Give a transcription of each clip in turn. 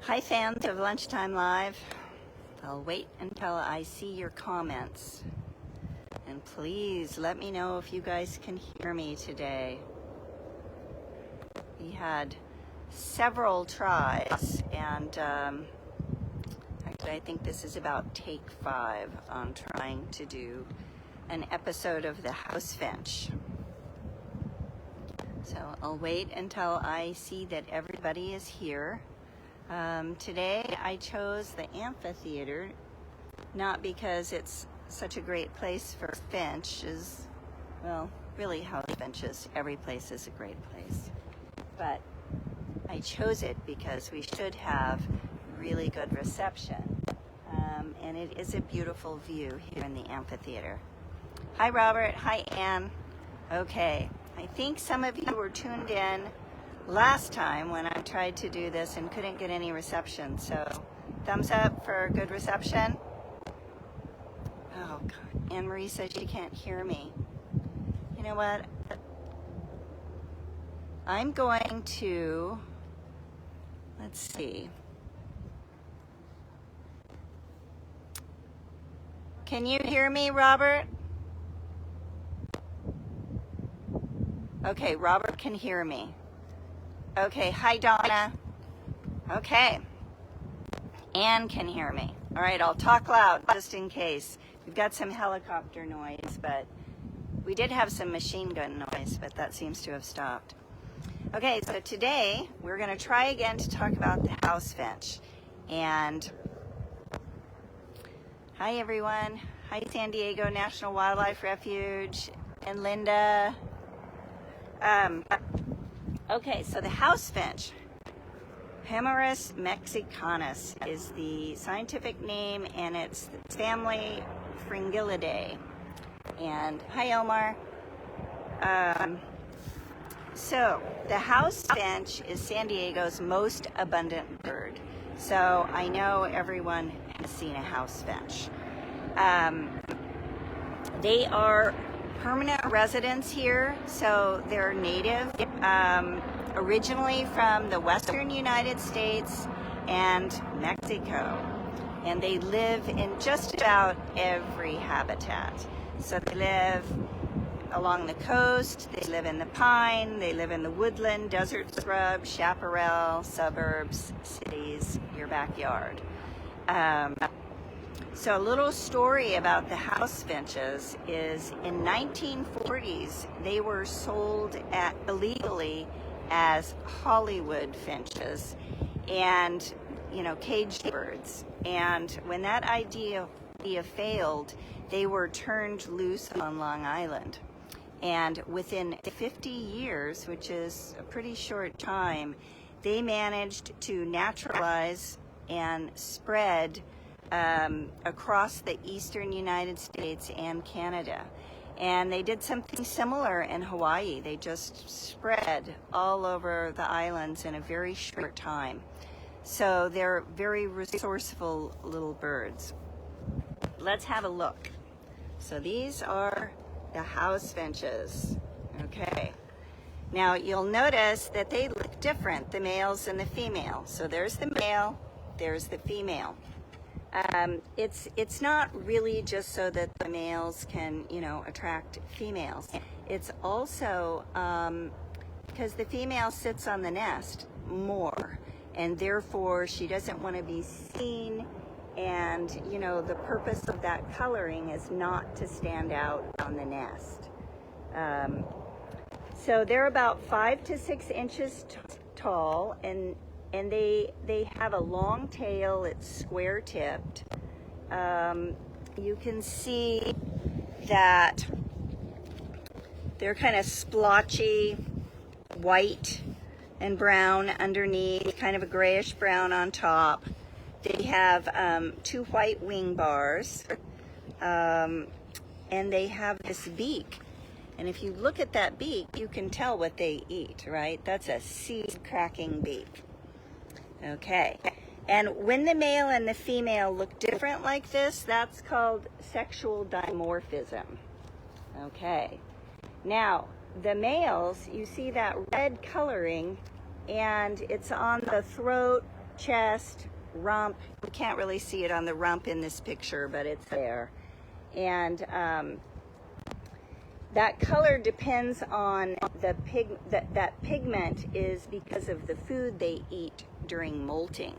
Hi fans of Lunchtime Live. I'll wait until I see your comments. And please let me know if you guys can hear me today. We had several tries and actually I think this is about take 5 on trying to do an episode of the House Finch. So I'll wait until I see that everybody is here. Today I chose the amphitheater, not because it's such a great place for finches, well, really house finches, every place is a great place, but I chose it because we should have really good reception, and it is a beautiful view here in the amphitheater. Hi Robert, hi Anne. Okay, I think some of you were tuned in last time when I tried to do this and couldn't get any reception, so thumbs up for good reception. Oh God, Anne-Marie says she can't hear me. You know what? I'm going to, let's see. Can you hear me, Robert? Okay, Robert can hear me. Okay, hi Donna. Okay, Anne can hear me. All right, I'll talk loud just in case. We've got some helicopter noise, but we did have some machine gun noise, but that seems to have stopped. Okay, so today we're going to try again to talk about the house finch. And hi everyone. Hi San Diego National Wildlife Refuge and Linda. Okay, so the house finch, Hemerus mexicanus is the scientific name, and it's the family Fringillidae. And hi Omar. So the house finch is San Diego's most abundant bird. So I know everyone has seen a house finch. They are permanent residents here, so they're native, originally from the western United States and Mexico, and they live in just about every habitat. So they live along the coast, they live in the pine, they live in the woodland, desert scrub, chaparral, suburbs, cities, your backyard. So a little story about the house finches is in 1940s, they were sold illegally as Hollywood finches and, caged birds. And when that idea failed, they were turned loose on Long Island. And within 50 years, which is a pretty short time, they managed to naturalize and spread across the eastern United States and Canada. And they did something similar in Hawaii. They just spread all over the islands in a very short time. So they're very resourceful little birds. Let's have a look. So these are the house finches. Okay. Now you'll notice that they look different, the males and the female. So there's the male, there's the female. It's not really just so that the males can, attract females. It's also because the female sits on the nest more, and therefore she doesn't want to be seen. And, the purpose of that coloring is not to stand out on the nest. So they're about 5 to 6 inches tall, and they have a long tail. It's square tipped. You can see that they're kind of splotchy, white and brown underneath, kind of a grayish brown on top. They have 2 white wing bars, and they have this beak. And if you look at that beak, you can tell what they eat, right? That's a seed-cracking beak. Okay, and when the male and the female look different like this, that's called sexual dimorphism. Okay, now the males, you see that red coloring, and it's on the throat chest, rump. You can't really see it on the rump in this picture, but it's there. And that color depends on the that pigment is because of the food they eat during molting.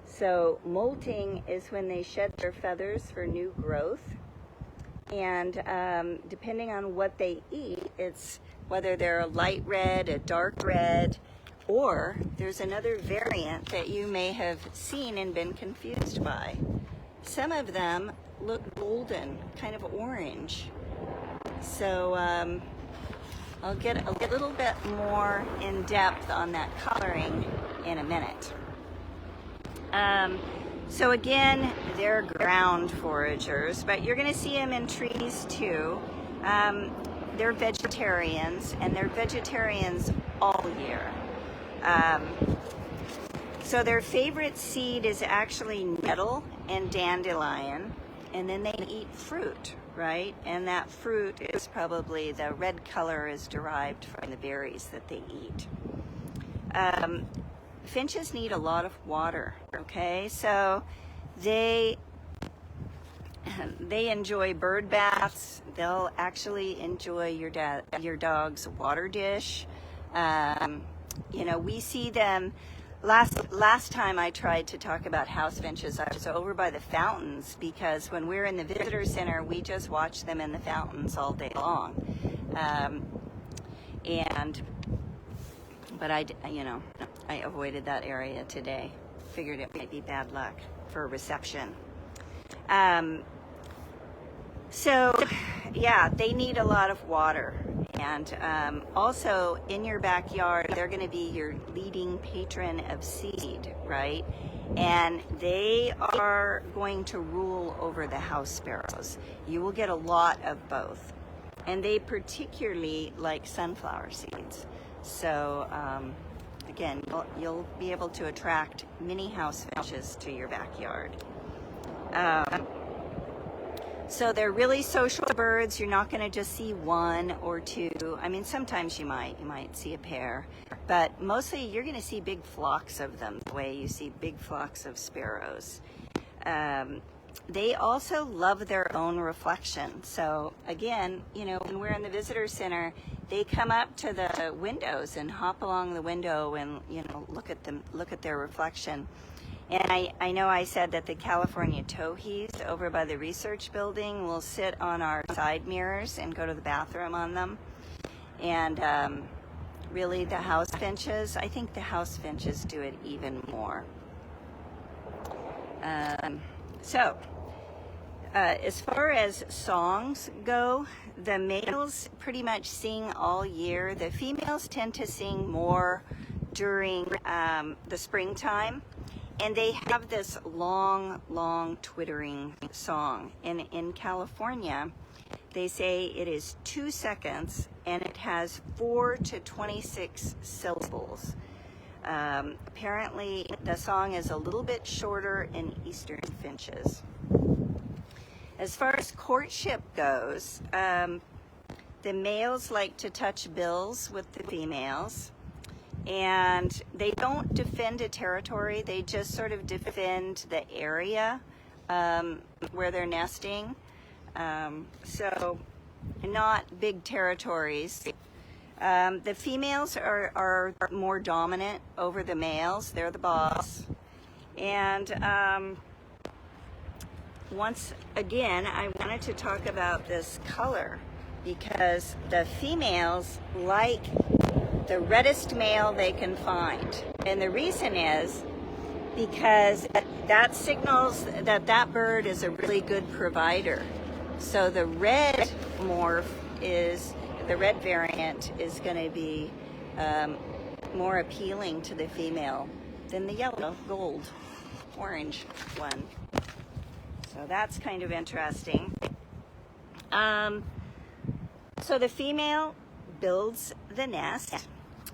So molting is when they shed their feathers for new growth. And depending on what they eat, it's whether they're a light red, a dark red, or there's another variant that you may have seen and been confused by. Some of them look golden, kind of orange. So I'll get a little bit more in depth on that coloring in a minute. So again, they're ground foragers, but you're going to see them in trees too. They're vegetarians, and they're vegetarians all year. So their favorite seed is actually nettle and dandelion, and then they eat fruit, right? And that fruit is probably, the red color is derived from the berries that they eat. Finches need a lot of water, okay? So they enjoy bird baths. They'll actually enjoy your dog's water dish. You know, we see them. Last time I tried to talk about house finches, I was over by the fountains, because when we're in the visitor center, we just watch them in the fountains all day long. But I avoided that area today. Figured it might be bad luck for reception. So yeah, they need a lot of water. And also in your backyard, they're going to be your leading patron of seed, right? And they are going to rule over the house sparrows. You will get a lot of both. And they particularly like sunflower seeds. So again, you'll be able to attract many house finches to your backyard. So they're really social birds. You're not going to just see one or two. I mean, sometimes you might see a pair, but mostly you're going to see big flocks of them, the way you see big flocks of sparrows. They also love their own reflection. So again, you know, when we're in the visitor center, they come up to the windows and hop along the window and, you know, look at their reflection. And I know I said that the California towhees over by the research building will sit on our side mirrors and go to the bathroom on them. And really the house finches, I think the house finches do it even more. As far as songs go, the males pretty much sing all year. The females tend to sing more during the springtime. And they have this long, long twittering song. And in California, they say it is 2 seconds and it has 4 to 26 syllables. Apparently, the song is a little bit shorter in eastern finches. As far as courtship goes, the males like to touch bills with the females. And they don't defend a territory, they just sort of defend the area where they're nesting. So not big territories. The females are more dominant over the males, they're the boss. And once again, I wanted to talk about this color because the females like the reddest male they can find. And the reason is because that signals that that bird is a really good provider. So the red morph the red variant is going to be more appealing to the female than the yellow, gold, orange one. So that's kind of interesting. So the female builds the nest.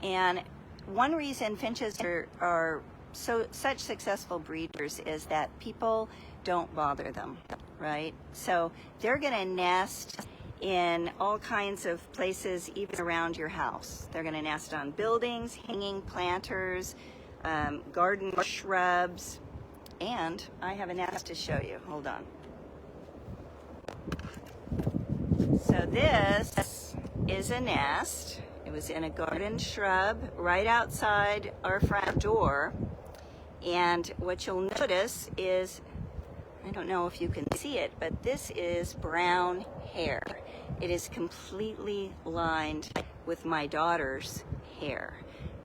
And one reason finches are such successful breeders is that people don't bother them, right? So they're going to nest in all kinds of places, even around your house. They're going to nest on buildings, hanging planters, garden shrubs, and I have a nest to show you. Hold on. So this is a nest. It was in a garden shrub right outside our front door. And what you'll notice is, I don't know if you can see it, but this is brown hair. It is completely lined with my daughter's hair,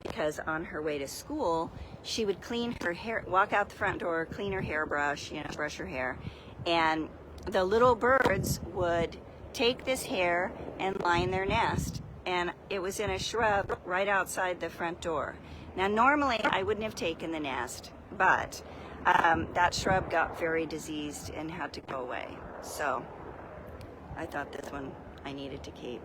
because on her way to school, she would clean her hair, walk out the front door, clean her hairbrush, brush her hair, and the little birds would take this hair and line their nest. And it was in a shrub right outside the front door. Now, normally I wouldn't have taken the nest, but that shrub got very diseased and had to go away. So I thought this one I needed to keep.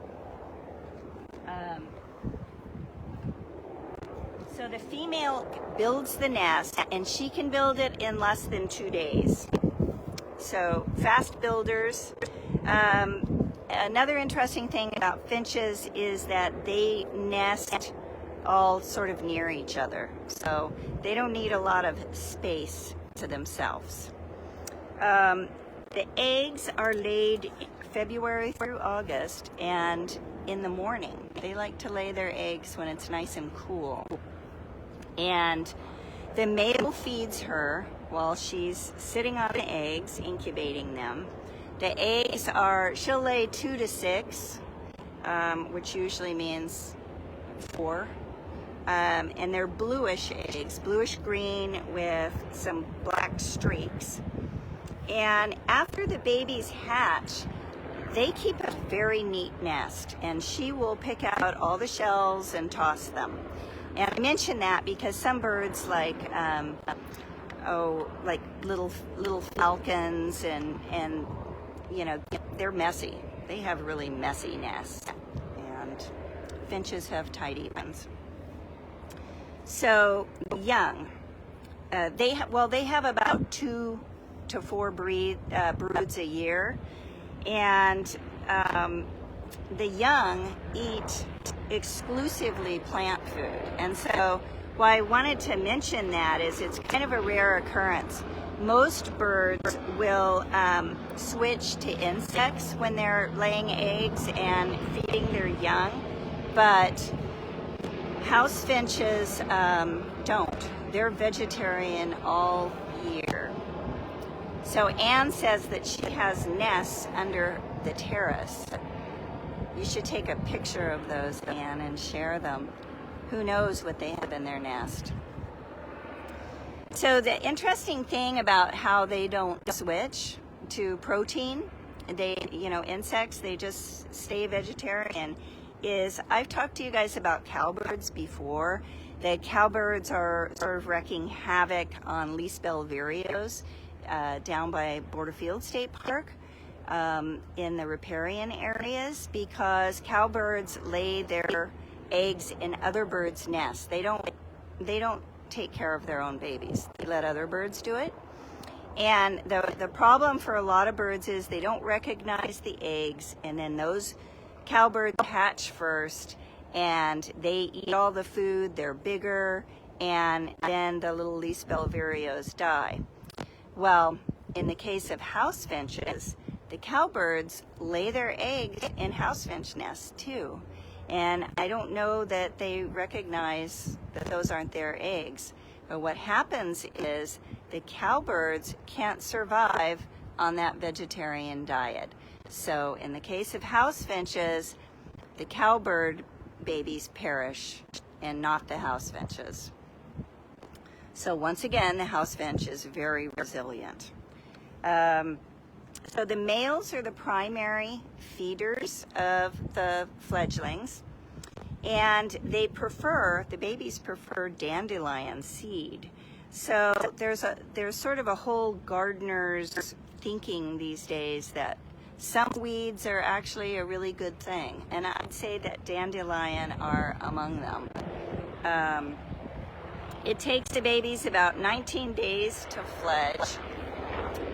So the female builds the nest, and she can build it in less than 2 days. So fast builders. Another interesting thing about finches is that they nest all sort of near each other. So they don't need a lot of space to themselves. The eggs are laid February through August, and in the morning. They like to lay their eggs when it's nice and cool. And the male feeds her while she's sitting on the eggs, incubating them. The eggs are, she'll lay 2 to 6, which usually means 4. And they're bluish eggs, bluish green with some black streaks. And after the babies hatch, they keep a very neat nest, and she will pick out all the shells and toss them. And I mention that because some birds, like little falcons and they're messy. They have really messy nests, and finches have tidy ones. So young, they have about 2 to 4 broods a year, and the young eat exclusively plant food. And so why I wanted to mention that is it's kind of a rare occurrence. Most birds will switch to insects when they're laying eggs and feeding their young, but house finches don't. They're vegetarian all year. So Anne says that she has nests under the terrace. You should take a picture of those, Anne, and share them. Who knows what they have in their nest. So the interesting thing about how they don't switch to protein, insects, they just stay vegetarian, is I've talked to you guys about cowbirds before. The cowbirds are sort of wreaking havoc on least-bell vireos down by Borderfield State Park in the riparian areas, because cowbirds lay their eggs in other birds' nests. They don't take care of their own babies. They let other birds do it. And the problem for a lot of birds is they don't recognize the eggs, and then those cowbirds hatch first, and they eat all the food, they're bigger, and then the little least-bell vireos die. Well, in the case of house finches, the cowbirds lay their eggs in house finch nests too. And I don't know that they recognize that those aren't their eggs. But what happens is the cowbirds can't survive on that vegetarian diet. So in the case of house finches, the cowbird babies perish and not the house finches. So once again, the house finch is very resilient. So the males are the primary feeders of the fledglings, and the babies prefer dandelion seed. So there's sort of a whole gardener's thinking these days that some weeds are actually a really good thing, and I'd say that dandelion are among them. It takes the babies about 19 days to fledge,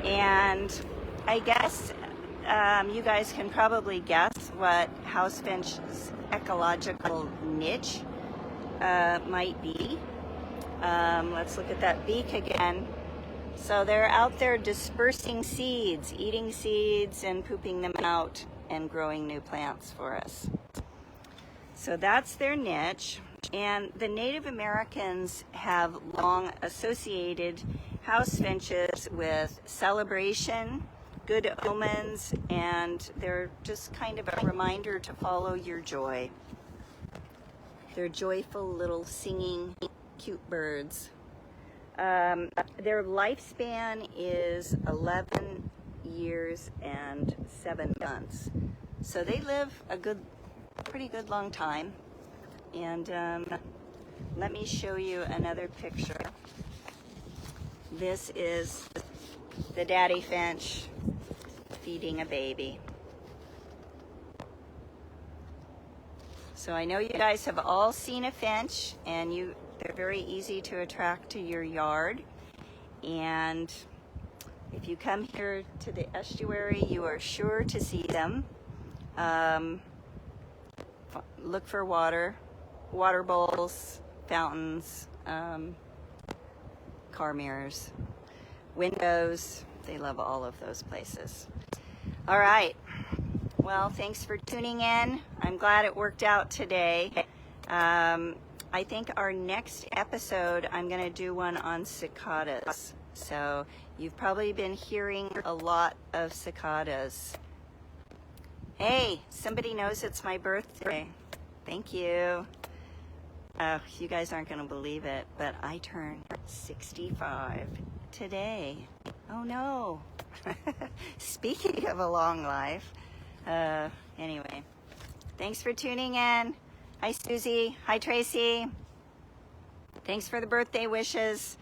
and I guess you guys can probably guess what house finch's ecological niche might be. Let's look at that beak again. So they're out there dispersing seeds, eating seeds and pooping them out and growing new plants for us. So that's their niche. And the Native Americans have long associated house finches with celebration, good omens, and they're just kind of a reminder to follow your joy. They're joyful little singing cute birds. Their lifespan is 11 years and 7 months. So they live a pretty good long time. And let me show you another picture. This is the daddy finch feeding a baby. So I know you guys have all seen a finch, and they're very easy to attract to your yard. And if you come here to the estuary, you are sure to see them. Look for water bowls, fountains, car mirrors, windows. They love all of those places. All right. Well, thanks for tuning in. I'm glad it worked out today. I think our next episode, I'm going to do one on cicadas. So you've probably been hearing a lot of cicadas. Hey, somebody knows it's my birthday. Thank you. You guys aren't going to believe it, but I turned 65 today. Oh no. Speaking of a long life. Anyway, thanks for tuning in. Hi, Susie. Hi, Tracy. Thanks for the birthday wishes.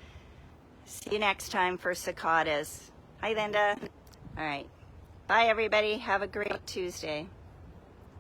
See you next time for cicadas. Hi, Linda. All right. Bye, everybody. Have a great Tuesday.